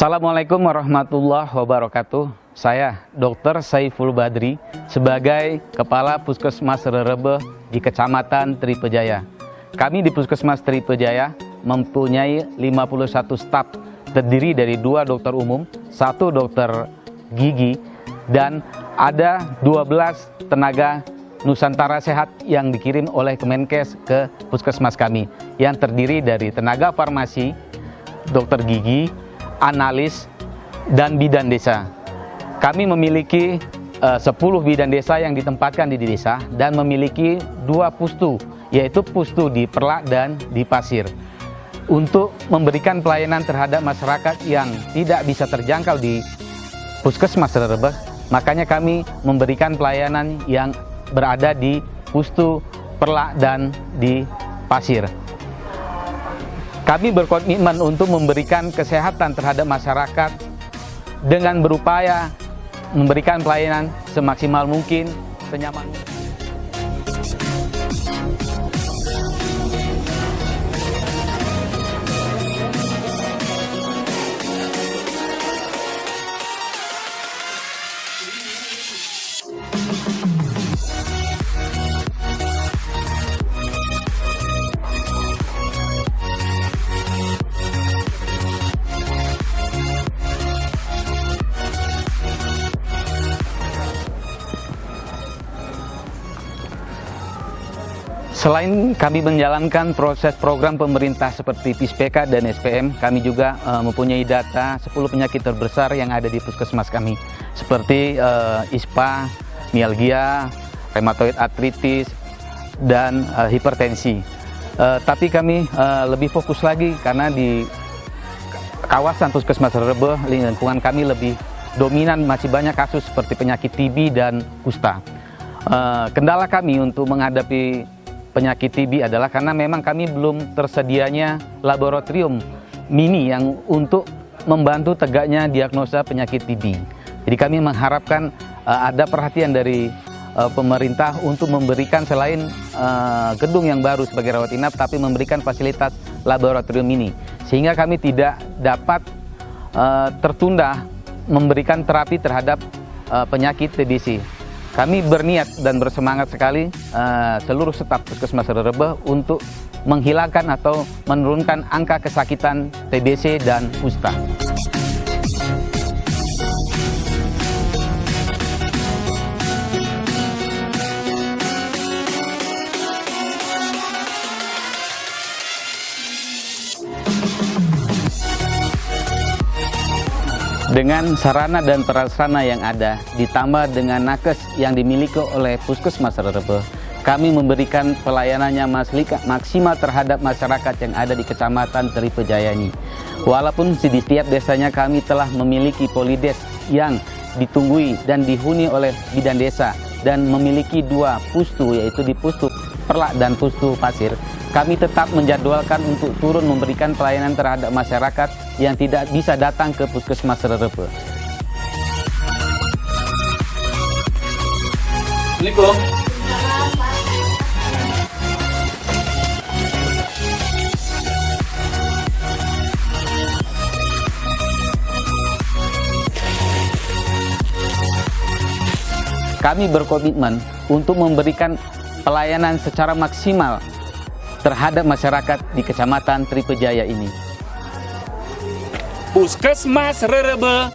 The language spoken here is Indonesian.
Assalamualaikum warahmatullahi wabarakatuh. Saya Dr. Saiful Badri sebagai Kepala Puskesmas Rerebe di Kecamatan Tripejaya. Kami di Puskesmas Tripejaya mempunyai 51 staf terdiri dari 2 dokter umum, 1 dokter gigi, dan ada 12 tenaga Nusantara Sehat yang dikirim oleh Kemenkes ke Puskesmas kami, yang terdiri dari tenaga farmasi, dokter gigi, analis, dan bidan desa. Kami memiliki 10 bidan desa yang ditempatkan di desa dan memiliki 2 pustu, yaitu pustu di Perlak dan di Pasir. Untuk memberikan pelayanan terhadap masyarakat yang tidak bisa terjangkau di Puskesmas Rerebe, makanya kami memberikan pelayanan yang berada di pustu Perlak dan di Pasir. Kami berkomitmen untuk memberikan kesehatan terhadap masyarakat dengan berupaya memberikan pelayanan semaksimal mungkin, senyaman mungkin. Selain kami menjalankan proses program pemerintah seperti PISPK dan SPM, kami juga mempunyai data 10 penyakit terbesar yang ada di puskesmas kami, seperti ISPA, mialgia, rheumatoid arthritis, dan hipertensi. Tapi kami lebih fokus lagi karena di kawasan Puskesmas Rerebe, lingkungan kami lebih dominan, masih banyak kasus seperti penyakit TB dan kusta. Kendala kami untuk menghadapi penyakit TB adalah karena memang kami belum tersedianya laboratorium mini yang untuk membantu tegaknya diagnosa penyakit TB. Jadi kami mengharapkan ada perhatian dari pemerintah untuk memberikan selain gedung yang baru sebagai rawat inap, tapi memberikan fasilitas laboratorium mini, sehingga kami tidak dapat tertunda memberikan terapi terhadap penyakit TBC. Kami berniat dan bersemangat sekali seluruh staf Puskesmas Rerebe untuk menghilangkan atau menurunkan angka kesakitan TBC dan kusta. Dengan sarana dan prasarana yang ada, ditambah dengan nakes yang dimiliki oleh Puskesmas Rerebe, kami memberikan pelayanannya maksimal terhadap masyarakat yang ada di Kecamatan Tripejaya ini. Walaupun di setiap desanya kami telah memiliki polides yang ditunggui dan dihuni oleh bidan desa dan memiliki 2 pustu, yaitu di pustu Perlak dan pustu Pasir, kami tetap menjadwalkan untuk turun memberikan pelayanan terhadap masyarakat yang tidak bisa datang ke Puskesmas Rerebe. Assalamualaikum. Kami berkomitmen untuk memberikan pelayanan secara maksimal terhadap masyarakat di Kecamatan Tripejaya ini. Puskesmas Rerebe